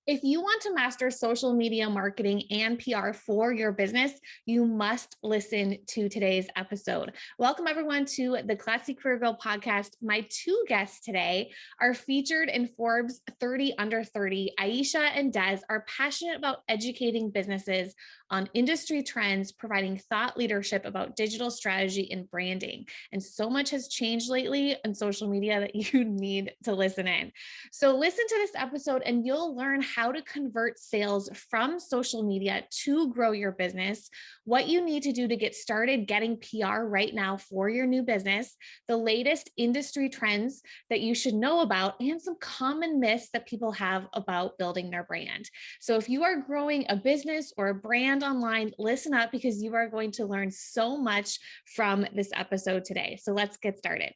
If you want to master social media marketing and PR for your business, you must listen to today's episode. Welcome everyone to the Classy Career Girl podcast. My two guests today are featured in Forbes 30 Under 30. Aisha and Des are passionate about educating businesses on industry trends, providing thought leadership about digital strategy and branding. And so much has changed lately on social media that you need to listen in. So listen to this episode and you'll learn how to convert sales from social media to grow your business, what you need to do to get started getting PR right now for your new business, the latest industry trends that you should know about, and some common myths that people have about building their brand. So if you are growing a business or a brand online, listen up because you are going to learn so much from this episode today. So let's get started.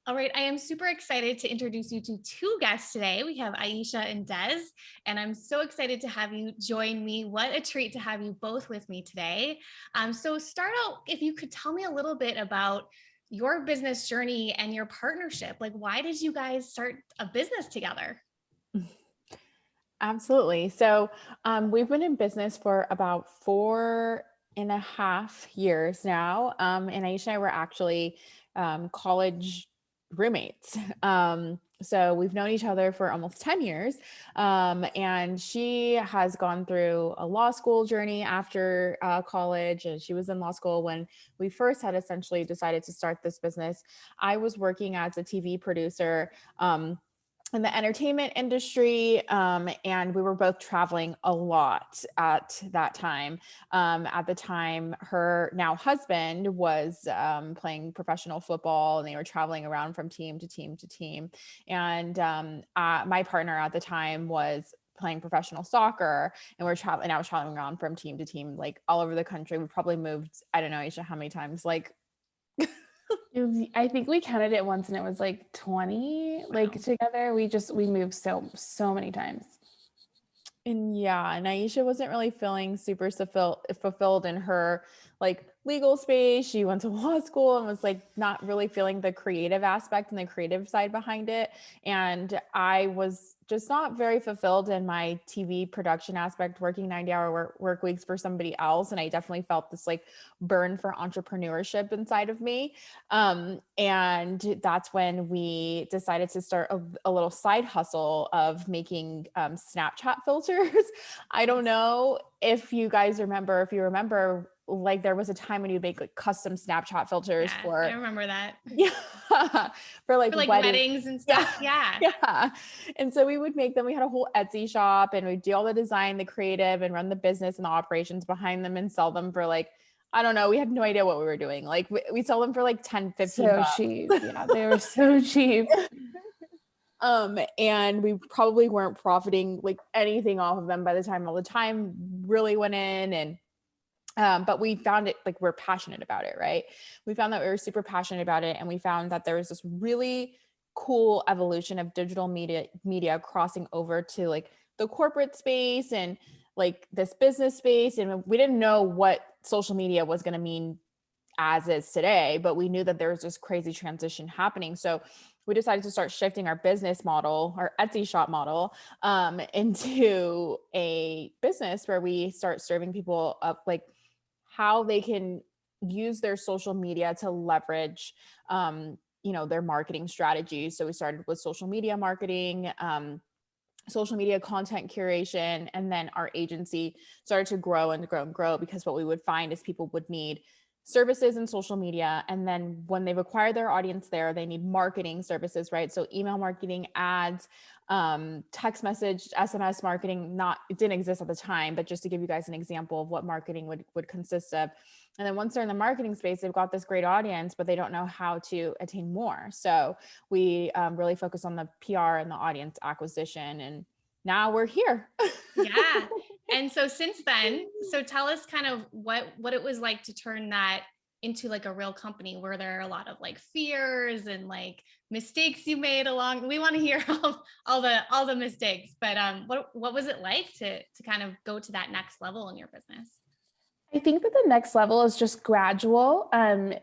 All right, I am super excited to introduce you to two guests today. We have Aisha and Des, and I'm so excited to have you join me. What a treat to have you both with me today. So start out, if you could tell me a little bit about your business journey and your partnership. Like, why did you guys start a business together? Absolutely. So we've been in business for about 4.5 years now. And Aisha and I were actually college roommates. So we've known each other for almost 10 years. And she has gone through a law school journey after college. And she was in law school when we first had essentially decided to start this business. I was working as a TV producer in the entertainment industry. And we were both traveling a lot at that time. At the time, her now husband was playing professional football, and they were traveling around from team to team to team. And my partner at the time was playing professional soccer, and I was traveling around from team to team, like all over the country. We probably moved, I don't know, Aisha, how many times? Like I think we counted it once and it was like 20, like together. We moved so many times. And Aisha wasn't really feeling super fulfilled in her like legal space. She went to law school and was like not really feeling the creative aspect and the creative side behind it. And I was just not very fulfilled in my TV production aspect, working 90-hour work weeks for somebody else. And I definitely felt this like burn for entrepreneurship inside of me. And that's when we decided to start a little side hustle of making Snapchat filters. I don't know if you guys remember, like there was a time when you make like custom Snapchat filters for, I remember that. Yeah. for like weddings and stuff. Yeah. Yeah. And so we would make them. We had a whole Etsy shop and we'd do all the design, the creative, and run the business and the operations behind them and sell them for like, I don't know. We had no idea what we were doing. Like we sell them for like 10, 15 bucks. Cheap. Yeah, they were so cheap. And we probably weren't profiting like anything off of them by the time all the time really went in. And but we found it like we're passionate about it, right? We found that we were super passionate about it. And we found that there was this really cool evolution of digital media crossing over to like the corporate space and like this business space. And we didn't know what social media was going to mean as is today, but we knew that there was this crazy transition happening. So we decided to start shifting our business model, our Etsy shop model, into a business where we start serving people up like how they can use their social media to leverage, their marketing strategies. So we started with social media marketing, social media content curation, and then our agency started to grow and grow and grow because what we would find is people would need services in social media. And then when they've acquired their audience there, they need marketing services, right? So email marketing, ads, text message, SMS marketing, it didn't exist at the time, but just to give you guys an example of what marketing would consist of. And then once they're in the marketing space, they've got this great audience, but they don't know how to attain more. So we really focus on the PR and the audience acquisition. And now we're here. Yeah. And so since then, so tell us kind of what it was like to turn that into like a real company. Were there a lot of like fears and like mistakes you made along? We want to hear all the mistakes, but what was it like to kind of go to that next level in your business? I think that the next level is just gradual.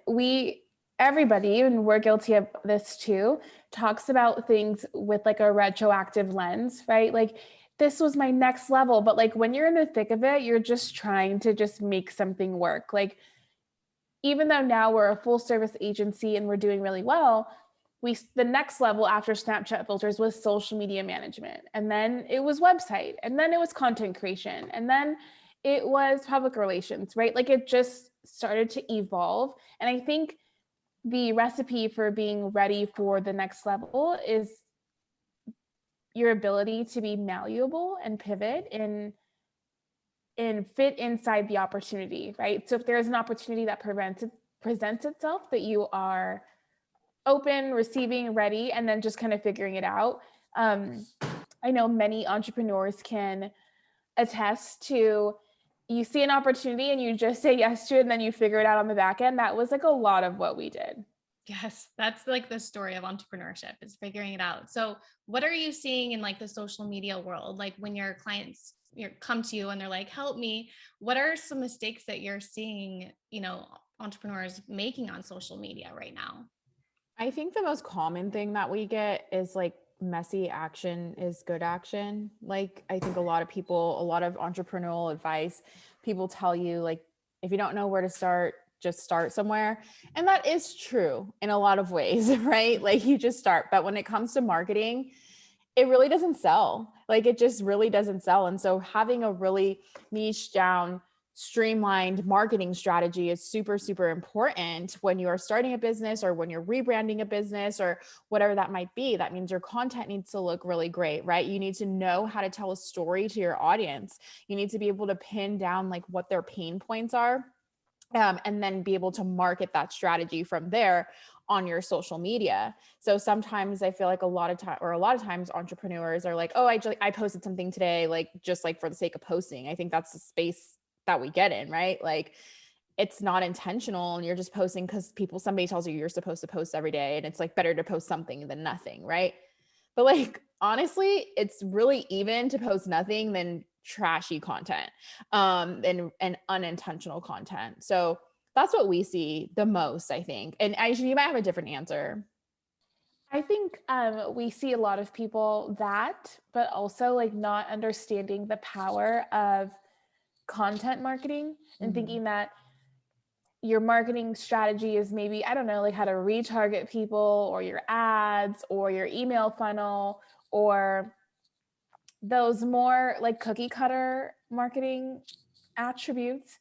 We everybody, and we're guilty of this too, talks about things with like a retroactive lens, right? Like this was my next level, but like when you're in the thick of it, you're just trying to just make something work. Like even though now we're a full service agency and we're doing really well, the next level after Snapchat filters was social media management, and then it was website, and then it was content creation, and then it was public relations, right? Like it just started to evolve. And I think the recipe for being ready for the next level is your ability to be malleable and pivot and fit inside the opportunity, right? So if there's an opportunity that presents itself, that you are open, receiving, ready, and then just kind of figuring it out. I know many entrepreneurs can attest to, you see an opportunity and you just say yes to it and then you figure it out on the back end. That was like a lot of what we did. Yes, that's like the story of entrepreneurship, is figuring it out. So what are you seeing in like the social media world? Like when your clients come to you and they're like, help me, what are some mistakes that you're seeing, entrepreneurs making on social media right now? I think the most common thing that we get is like messy action is good action. Like I think a lot of entrepreneurial advice, people tell you like, if you don't know where to start, just start somewhere. And that is true in a lot of ways, right? Like you just start. But when it comes to marketing, it really doesn't sell. Like it just really doesn't sell. And so having a really niche down, streamlined marketing strategy is super, super important when you are starting a business or when you're rebranding a business or whatever that might be. That means your content needs to look really great, right? You need to know how to tell a story to your audience. You need to be able to pin down like what their pain points are. And then be able to market that strategy from there on your social media. So sometimes I feel like a lot of times entrepreneurs are like, oh, I posted something today, like just like for the sake of posting. I think that's the space that we get in, right? Like it's not intentional and you're just posting because somebody tells you you're supposed to post every day and it's like better to post something than nothing, right? But like honestly, it's really even to post nothing than trashy content and unintentional content. So that's what we see the most, I think. And Aisha, you might have a different answer. I think we see a lot of people but also like not understanding the power of content marketing and thinking that your marketing strategy is maybe, I don't know, like how to retarget people or your ads or your email funnel or those more like cookie cutter marketing attributes.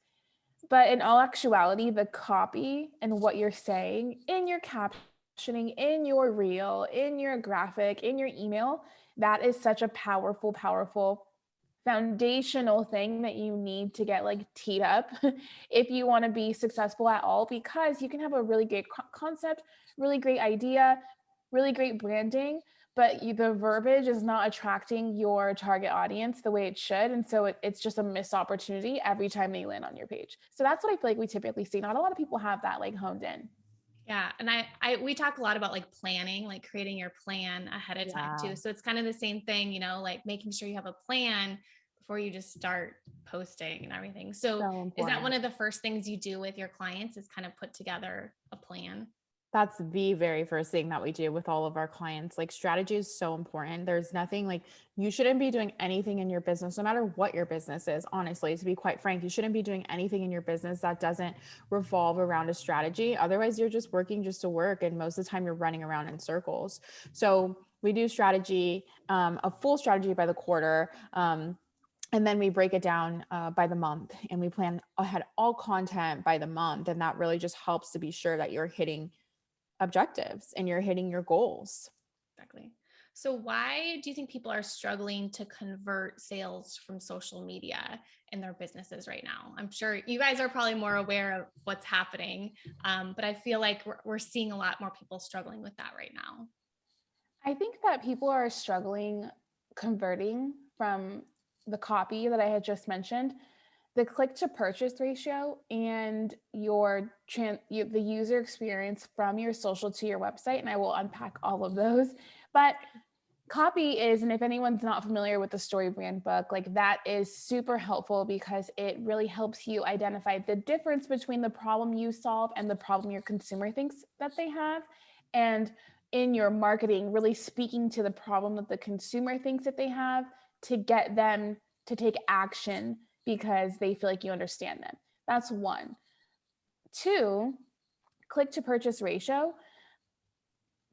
But in all actuality, the copy and what you're saying in your captioning, in your reel, in your graphic, in your email, that is such a powerful, powerful foundational thing that you need to get like teed up if you want to be successful at all, because you can have a really great concept, really great idea, really great branding, but the verbiage is not attracting your target audience the way it should. And so it's just a missed opportunity every time they land on your page. So that's what I feel like we typically see. Not a lot of people have that like honed in. Yeah. And we talk a lot about like planning, like creating your plan ahead of time too. So it's kind of the same thing, like making sure you have a plan before you just start posting and everything. So is that one of the first things you do with your clients, is kind of put together a plan? That's the very first thing that we do with all of our clients. Like strategy is so important. There's nothing like, you shouldn't be doing anything in your business, no matter what your business is. Honestly, to be quite frank, you shouldn't be doing anything in your business that doesn't revolve around a strategy. Otherwise, you're just working just to work. And most of the time you're running around in circles. So we do strategy, a full strategy by the quarter. And then we break it down by the month, and we plan ahead all content by the month. And that really just helps to be sure that you're hitting objectives and you're hitting your goals. Exactly. So why do you think people are struggling to convert sales from social media in their businesses right now? I'm sure you guys are probably more aware of what's happening, but I feel like we're seeing a lot more people struggling with that right now. I think that people are struggling converting from the copy that I had just mentioned, the click to purchase ratio, and the user experience from your social to your website. And I will unpack all of those. But Copy is, and if anyone's not familiar with the Story Brand book, like that is super helpful because it really helps you identify the difference between the problem you solve and the problem your consumer thinks that they have. And in your marketing, really speaking to the problem that the consumer thinks that they have to get them to take action because they feel like you understand them. That's one. Two, click to purchase ratio.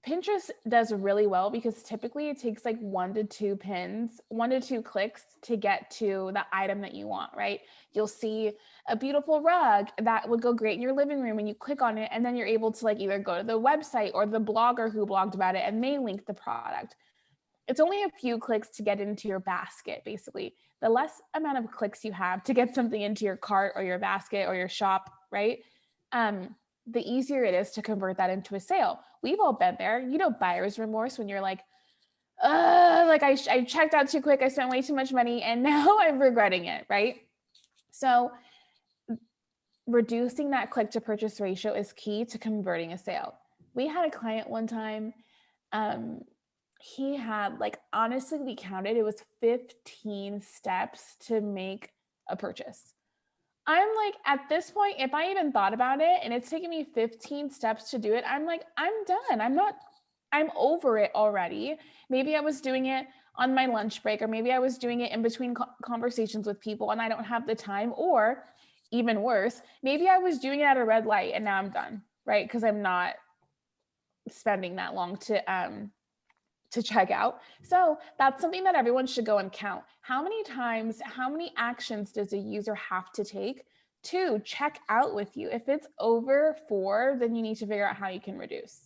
Pinterest does really well because typically it takes like 1 to 2 pins, 1 to 2 clicks to get to the item that you want, right? You'll see a beautiful rug that would go great in your living room and you click on it and then you're able to like either go to the website or the blogger who blogged about it and they link the product. It's only a few clicks to get into your basket, basically. The less amount of clicks you have to get something into your cart or your basket or your shop, right? The easier it is to convert that into a sale. We've all been there, buyer's remorse when you're like I checked out too quick. I spent way too much money and now I'm regretting it, right? So reducing that click to purchase ratio is key to converting a sale. We had a client one time, he had honestly, we counted, it was 15 steps to make a purchase. I'm like, at this point, if I even thought about it and it's taken me 15 steps to do it, I'm like, I'm done. I'm over it already. Maybe I was doing it on my lunch break, or maybe I was doing it in between conversations with people and I don't have the time, or even worse, maybe I was doing it at a red light and now I'm done, right? Because I'm not spending that long to check out. So that's something that everyone should go and count. How many actions does a user have to take to check out with you? If it's over 4, then you need to figure out how you can reduce.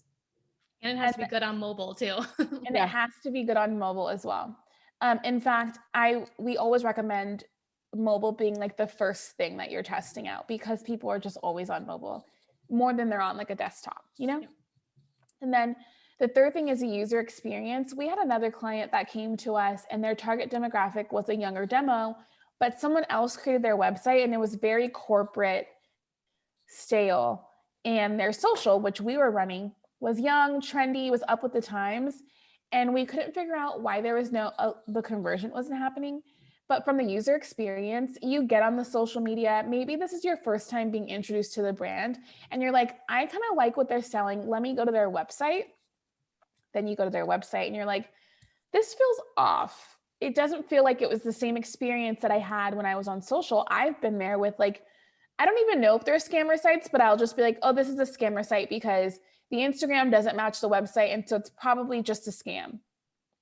And it has to be good on mobile too. And it has to be good on mobile as well. In fact, we always recommend mobile being like the first thing that you're testing out because people are just always on mobile more than they're on like a desktop, Yeah. And then the third thing is a user experience. We had another client that came to us and their target demographic was a younger demo, but someone else created their website and it was very corporate stale. And their social, which we were running, was young, trendy, was up with the times. And we couldn't figure out why there was the conversion wasn't happening. But from the user experience, you get on the social media, maybe this is your first time being introduced to the brand and you're like, I kind of like what they're selling. Let me go to their website. Then you go to their website and you're like, this feels off. It doesn't feel like it was the same experience that I had when I was on social. I've been there with I don't even know if they're scammer sites, but I'll just be like, oh, this is a scammer site because the Instagram doesn't match the website. And so it's probably just a scam,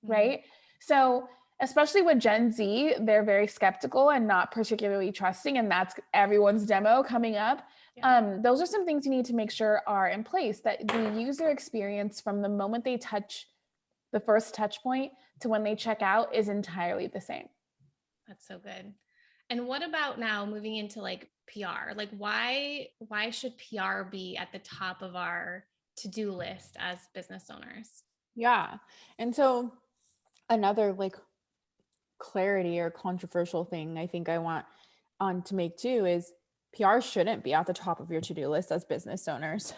right? So especially with Gen Z, they're very skeptical and not particularly trusting. And that's everyone's demo coming up. Those are some things you need to make sure are in place, that the user experience from the moment they touch the first touch point to when they check out is entirely the same. That's so good. And what about now moving into PR? Why should PR be at the top of our to-do list as business owners? Yeah. And so another clarity or controversial thing I think I want to make too is PR shouldn't be at the top of your to-do list as business owners.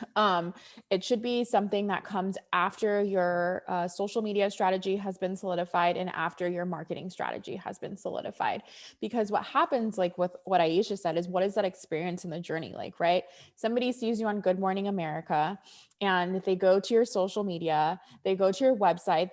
It should be something that comes after your social media strategy has been solidified and after your marketing strategy has been solidified. Because what happens, with what Aisha said, is what is that experience in the journey like, right? Somebody sees you on Good Morning America and they go to your social media, they go to your website,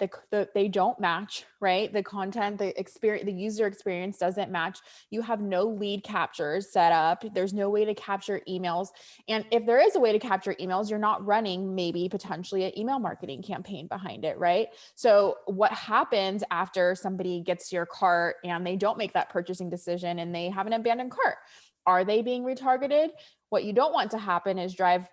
they don't match, right? The content, the experience, the user experience doesn't match. You have no lead captures set up. There's no way to capture emails. And if there is a way to capture emails, you're not running maybe potentially an email marketing campaign behind it, right? So what happens after somebody gets to your cart and they don't make that purchasing decision and they have an abandoned cart? Are they being retargeted? What you don't want to happen is drive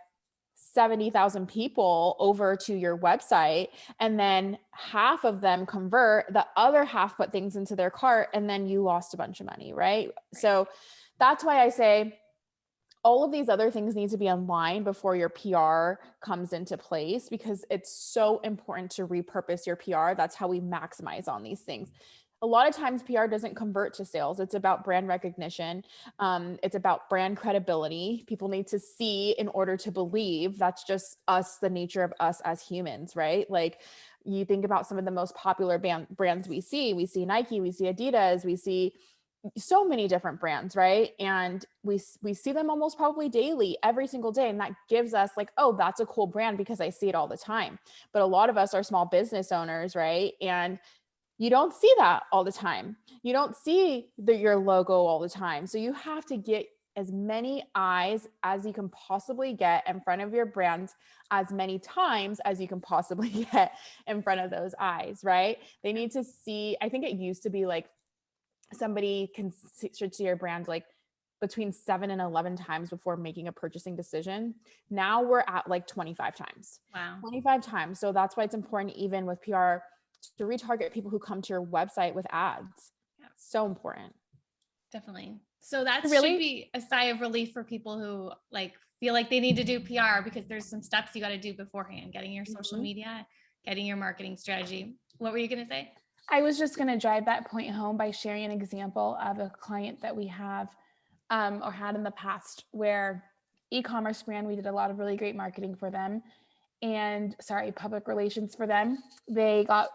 70,000 people over to your website and then half of them convert, the other half put things into their cart, and then you lost a bunch of money, right? So that's why I say all of these other things need to be in line before your PR comes into place, because it's so important to repurpose your PR. That's how we maximize on these things. A lot of times PR doesn't convert to sales. It's about brand recognition. It's about brand credibility. People need to see in order to believe. That's just us, the nature of us as humans, right? you think about some of the most popular brands we see Nike, we see Adidas, we see so many different brands, right? And we see them almost probably daily, every single day. And that gives us like, oh, that's a cool brand because I see it all the time. But a lot of us are small business owners, right? And you don't see that all the time. You don't see your logo all the time. So you have to get as many eyes as you can possibly get in front of your brand as many times as you can possibly get in front of those eyes, right? They need to see, I think it used to be like somebody should see your brand like between 7 and 11 times before making a purchasing decision. Now we're at like 25 times. Wow. 25 times. So that's why it's important, even with PR, to retarget people who come to your website with ads. Yeah. So important. Definitely. So that Really? should be a sigh of relief for people who like feel like they need to do PR, because there's some steps you got to do beforehand, getting your social media, getting your marketing strategy. What were you going to say? I was just going to drive that point home by sharing an example of a client that we have or had in the past, where e-commerce brand, we did a lot of really great marketing for them and public relations for them. They got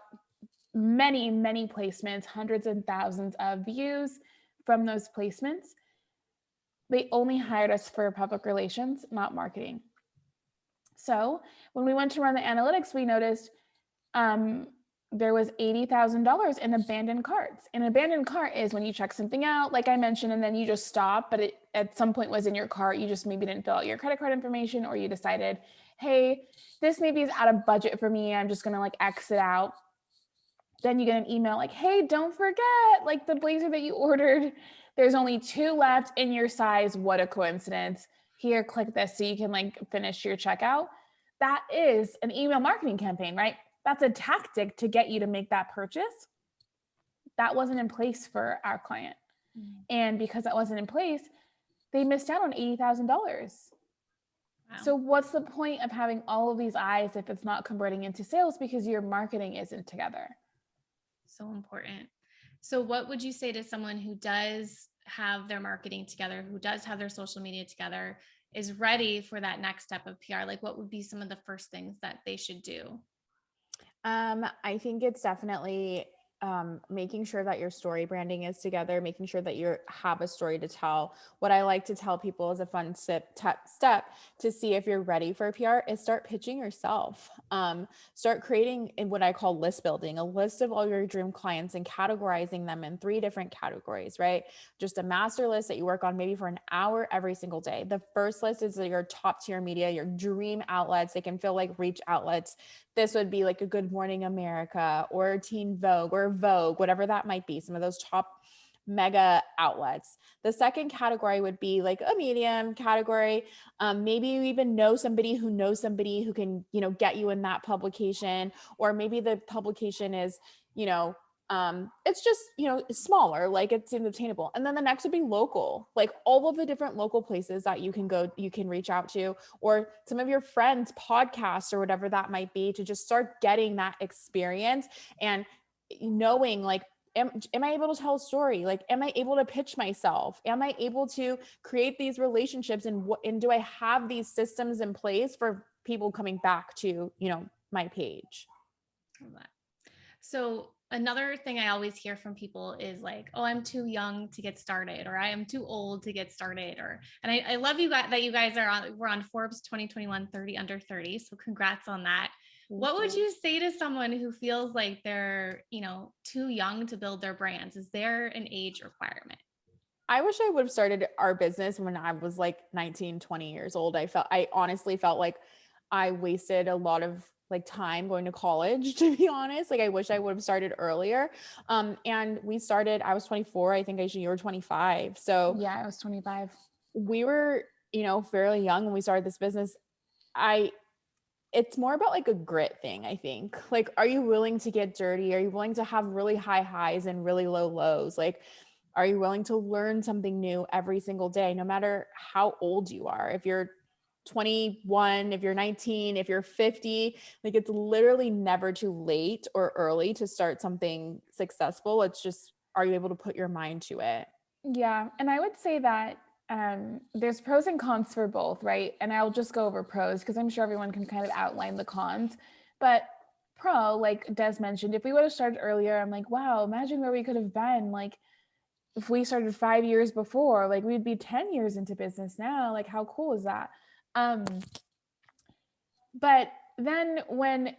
many, many placements, hundreds and thousands of views from those placements. They only hired us for public relations, not marketing. So when we went to run the analytics, we noticed there was $80,000 in abandoned carts. An abandoned cart is when you check something out, like I mentioned, and then you just stop, but it at some point was in your cart. You just maybe didn't fill out your credit card information, or you decided, hey, this maybe is out of budget for me. I'm just going to like exit out. Then you get an email like, hey, don't forget, like the blazer that you ordered, there's only 2 left in your size. What a coincidence. Here, click this so you can like finish your checkout. That is an email marketing campaign, right? That's a tactic to get you to make that purchase. That wasn't in place for our client. Mm-hmm. And because that wasn't in place, they missed out on $80,000. Wow. So what's the point of having all of these eyes if it's not converting into sales because your marketing isn't together? So important. So what would you say to someone who does have their marketing together, who does have their social media together, is ready for that next step of PR? Like, what would be some of the first things that they should do? I think it's definitely making sure that your story branding is together, making sure that you have a story to tell. What I like to tell people is a fun step to see if you're ready for PR is start pitching yourself. Start creating in what I call list building, a list of all your dream clients and categorizing them in 3 different categories, right? Just a master list that you work on maybe for an hour every single day. The first list is your top tier media, your dream outlets. They can feel like reach outlets. This would be like a Good Morning America or Teen Vogue or Vogue, whatever that might be, some of those top mega outlets. The second category would be like a medium category. Maybe you even know somebody who knows somebody who can, get you in that publication, or maybe the publication is, it's just, smaller, like it's obtainable. And then the next would be local, like all of the different local places that you can go, you can reach out to, or some of your friends' podcasts or whatever that might be, to just start getting that experience and knowing like, am I able to tell a story? Like, am I able to pitch myself? Am I able to create these relationships? And do I have these systems in place for people coming back to, my page? So another thing I always hear from people is like, oh, I'm too young to get started, or I am too old to get started. And I love you guys that you guys we're on Forbes 2021 30 under 30. So congrats on that. What would you say to someone who feels like they're, too young to build their brands? Is there an age requirement? I wish I would have started our business when I was like 19, 20 years old. I honestly felt like I wasted a lot of like time going to college, to be honest. Like I wish I would have started earlier. And we started, I was 24. I think Aisha, you were 25. So yeah, I was 25. We were, fairly young when we started this business. It's more about like a grit thing, I think. Like, are you willing to get dirty? Are you willing to have really high highs and really low lows? Like, are you willing to learn something new every single day, no matter how old you are? If you're 21, if you're 19, if you're 50, like it's literally never too late or early to start something successful. It's just, are you able to put your mind to it? Yeah. And I would say that there's pros and cons for both, right? And I'll just go over pros because I'm sure everyone can kind of outline the cons. But pro, like Des mentioned, if we would have started earlier, I'm like, wow, imagine where we could have been. Like if we started 5 years before, like we'd be 10 years into business now. Like how cool is that? But then when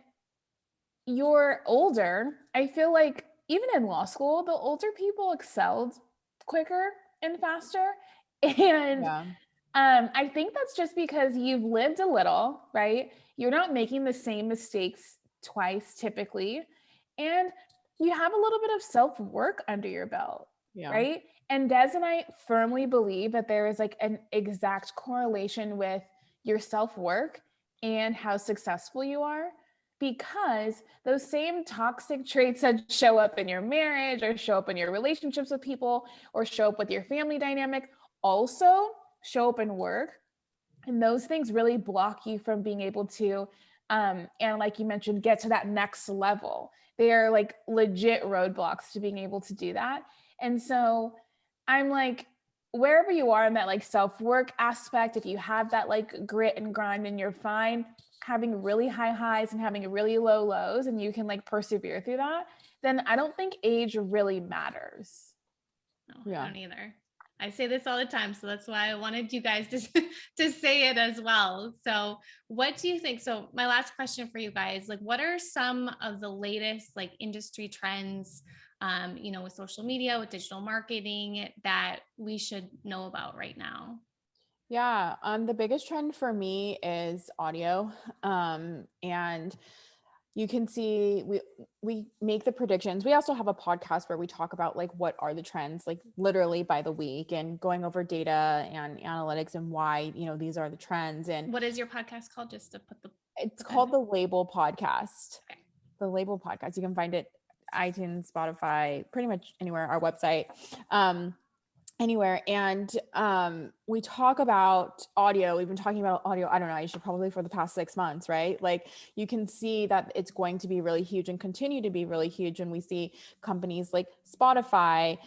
you're older, I feel like even in law school, the older people excelled quicker and faster. And Yeah. I think that's just because you've lived a little, right? You're not making the same mistakes twice typically. And you have a little bit of self-work under your belt, Yeah. right? And Des and I firmly believe that there is like an exact correlation with your self-work and how successful you are, because those same toxic traits that show up in your marriage or show up in your relationships with people or show up with your family dynamic also show up in work. And those things really block you from being able to, and like you mentioned, get to that next level. They are like legit roadblocks to being able to do that. And so I'm like, wherever you are in that like self-work aspect, if you have that like grit and grind and you're fine having really high highs and having really low lows and you can like persevere through that, then I don't think age really matters. No, I don't either. I say this all the time, so that's why I wanted you guys to say it as well. So what do you think? So my last question for you guys, like what are some of the latest like industry trends, with social media, with digital marketing that we should know about right now? Yeah. The biggest trend for me is audio. And you can see we make the predictions. We also have a podcast where we talk about like what are the trends, like literally by the week, and going over data and analytics and why, these are the trends. And What is your podcast called? Just to it's called the Label Podcast. Okay. The Label Podcast. You can find it iTunes, Spotify, pretty much anywhere, our website. Anywhere. And we talk about audio. We've been talking about audio, I don't know, Aisha, probably for the past 6 months, right? Like you can see that it's going to be really huge and continue to be really huge. And we see companies like Spotify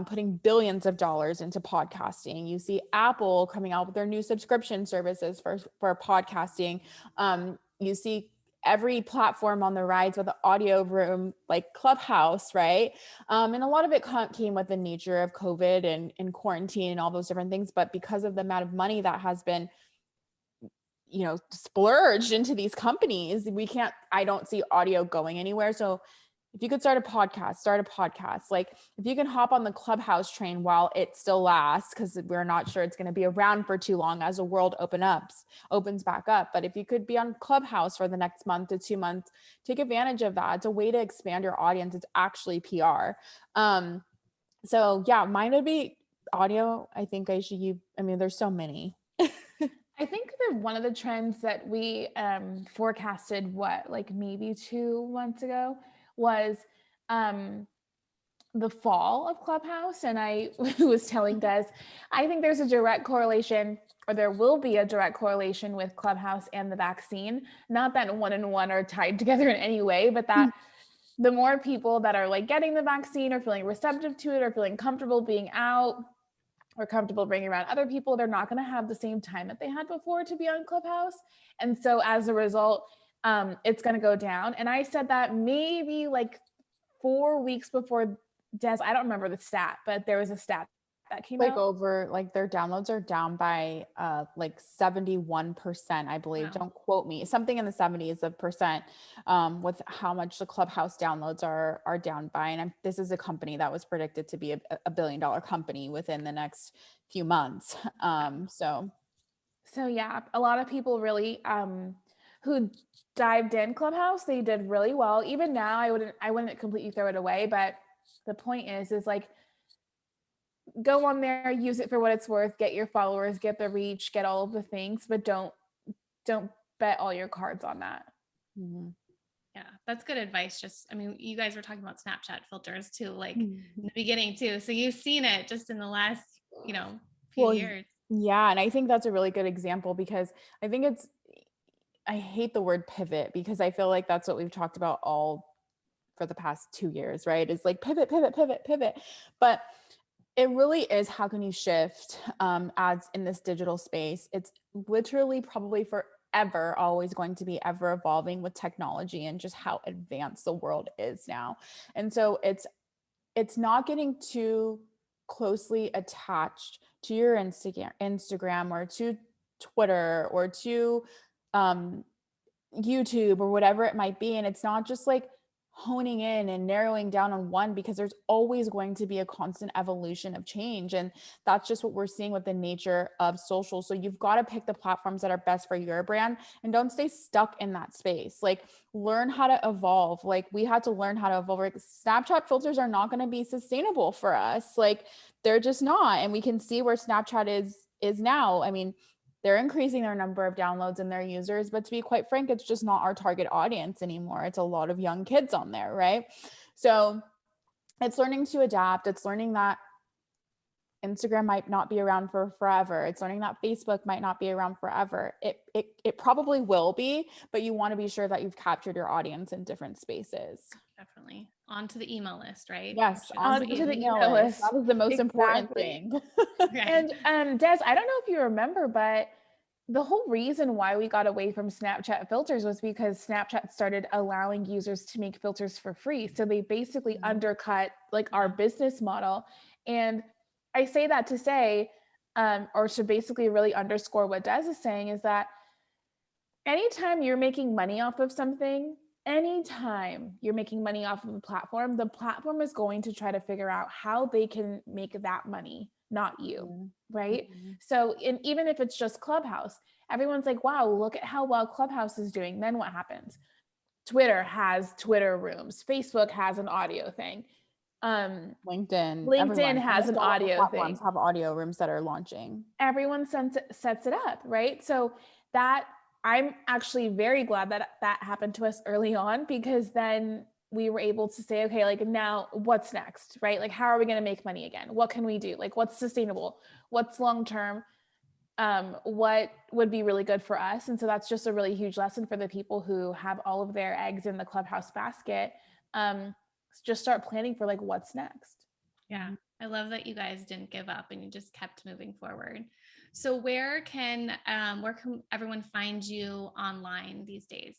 putting billions of dollars into podcasting. You see Apple coming out with their new subscription services for podcasting. You see every platform on the rise with an audio room like Clubhouse, right? And a lot of it came with the nature of COVID and quarantine and all those different things. But because of the amount of money that has been, splurged into these companies, I don't see audio going anywhere. So if you could start a podcast. Like if you can hop on the Clubhouse train while it still lasts, because we're not sure it's going to be around for too long as the world opens back up. But if you could be on Clubhouse for the next month to 2 months, take advantage of that. It's a way to expand your audience. It's actually PR. So yeah, mine would be audio. I think there's so many. I think that one of the trends that we forecasted, like maybe 2 months ago, was the fall of Clubhouse. And I was telling Des, I think there's a direct correlation, or there will be a direct correlation with Clubhouse and the vaccine. Not that one and one are tied together in any way, but that the more people that are like getting the vaccine or feeling receptive to it or feeling comfortable being out or comfortable bringing around other people, they're not going to have the same time that they had before to be on Clubhouse. And so as a result, it's going to go down. And I said that maybe like 4 weeks before Des, I don't remember the stat, but there was a stat that came out. Like their downloads are down by like 71%, I believe. Wow. Don't quote me. Something in the 70s of percent with how much the Clubhouse downloads are down by. And this is a company that was predicted to be a $1 billion company within the next few months. So yeah, a lot of people really who dived in Clubhouse, they did really well. Even now, I wouldn't completely throw it away, but the point is like, go on there, use it for what it's worth, get your followers, get the reach, get all of the things, but don't bet all your cards on that. Mm-hmm. Yeah, that's good advice. You guys were talking about Snapchat filters too, like in the beginning too. So you've seen it just in the last, few years. Yeah. And I think that's a really good example, because I hate the word pivot, because I feel like that's what we've talked about all for the past 2 years, right? It's like pivot. But it really is, how can you shift ads in this digital space? It's literally probably for ever always going to be ever evolving with technology and just how advanced the world is now. And so it's not getting too closely attached to your Instagram or to Twitter or to YouTube or whatever it might be. And it's not just like honing in and narrowing down on one, because there's always going to be a constant evolution of change. And that's just what we're seeing with the nature of social. So you've got to pick the platforms that are best for your brand and don't stay stuck in that space. Like, learn how to evolve. Like, we had to learn how to evolve. Like, Snapchat filters are not going to be sustainable for us. Like, they're just not. And we can see where Snapchat is now. I mean, they're increasing their number of downloads and their users, but to be quite frank, it's just not our target audience anymore. It's a lot of young kids on there, right? So it's learning to adapt. It's learning that Instagram might not be around for forever. It's learning that Facebook might not be around forever. It probably will be, but you want to be sure that you've captured your audience in different spaces. Definitely. Onto the email list, right? Yes, onto the email list. That was the most important thing. Right. And Des, I don't know if you remember, but the whole reason why we got away from Snapchat filters was because Snapchat started allowing users to make filters for free. So they basically undercut like our business model. And I say that to say, or to basically really underscore what Des is saying, is that anytime you're making money off of something, anytime you're making money off of the platform is going to try to figure out how they can make that money, not you, right? So even if it's just Clubhouse, everyone's like, wow, look at how well Clubhouse is doing. Then what happens? Twitter has Twitter rooms. Facebook has an audio thing. LinkedIn has an audio thing. Have audio rooms that are launching. Everyone sets it up, right? So that I'm actually very glad that that happened to us early on, because then we were able to say, okay, like now what's next, right? Like, how are we going to make money again? What can we do? Like, what's sustainable? What's long-term? What would be really good for us? And so that's just a really huge lesson for the people who have all of their eggs in the Clubhouse basket. Just start planning for like, what's next. Yeah. I love that you guys didn't give up and you just kept moving forward. So where can everyone find you online these days?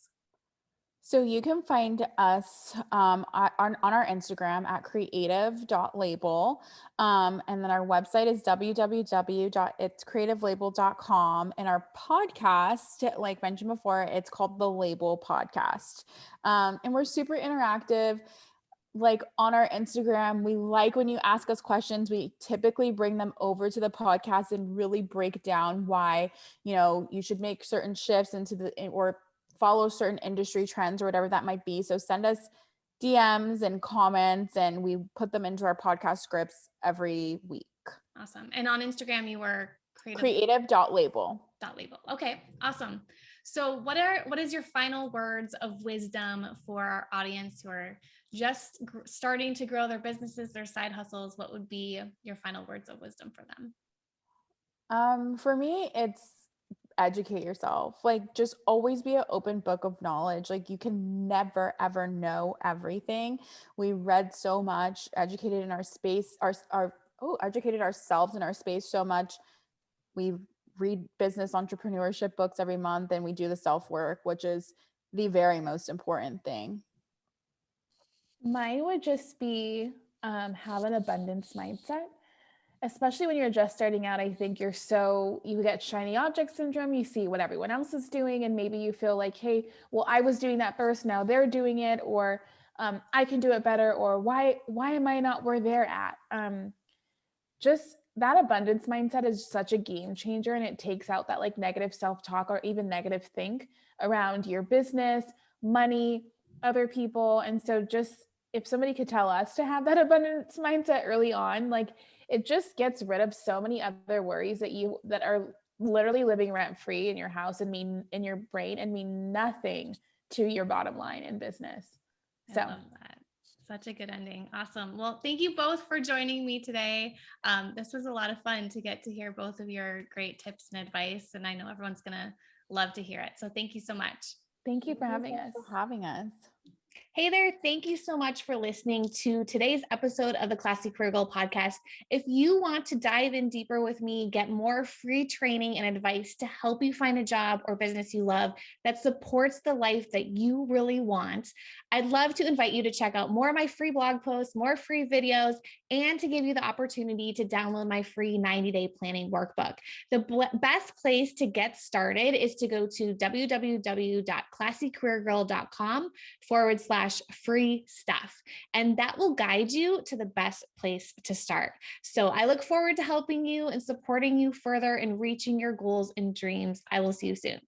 So you can find us on our Instagram at creative.label. And then our website is www.itscreativelabel.com. And our podcast, like mentioned before, it's called The Label Podcast. And we're super interactive. Like on our Instagram, we like when you ask us questions, we typically bring them over to the podcast and really break down why, you should make certain shifts or follow certain industry trends or whatever that might be. So send us DMs and comments and we put them into our podcast scripts every week. Awesome. And on Instagram, you were creative.label. Okay, awesome. So what is your final words of wisdom for our audience who are just starting to grow their businesses, their side hustles? What would be your final words of wisdom for them? For me, it's educate yourself. Like, just always be an open book of knowledge. Like, you can never, ever know everything. We read so much, educated in our space, educated ourselves in our space so much. We read business entrepreneurship books every month and we do the self-work, which is the very most important thing. Mine would just be have an abundance mindset, especially when you're just starting out. I think you get shiny object syndrome. You see what everyone else is doing and maybe you feel like, hey, well, I was doing that first, now they're doing it, or I can do it better, or why am I not where they're at? Just that abundance mindset is such a game changer, and it takes out that like negative self-talk or even negative think around your business, money, other people. And so just if somebody could tell us to have that abundance mindset early on, like it just gets rid of so many other worries that are literally living rent free in your house and mean in your brain and mean nothing to your bottom line in business. So I love that. Such a good ending. Awesome. Well, thank you both for joining me today. This was a lot of fun to get to hear both of your great tips and advice. And I know everyone's going to love to hear it. So thank you so much. Thank you for having us. Hey there, thank you so much for listening to today's episode of the Classy Career Girl podcast. If you want to dive in deeper with me, get more free training and advice to help you find a job or business you love that supports the life that you really want, I'd love to invite you to check out more of my free blog posts, more free videos, and to give you the opportunity to download my free 90-day planning workbook. The best place to get started is to go to www.classycareergirl.com/free stuff. And that will guide you to the best place to start. So I look forward to helping you and supporting you further in reaching your goals and dreams. I will see you soon.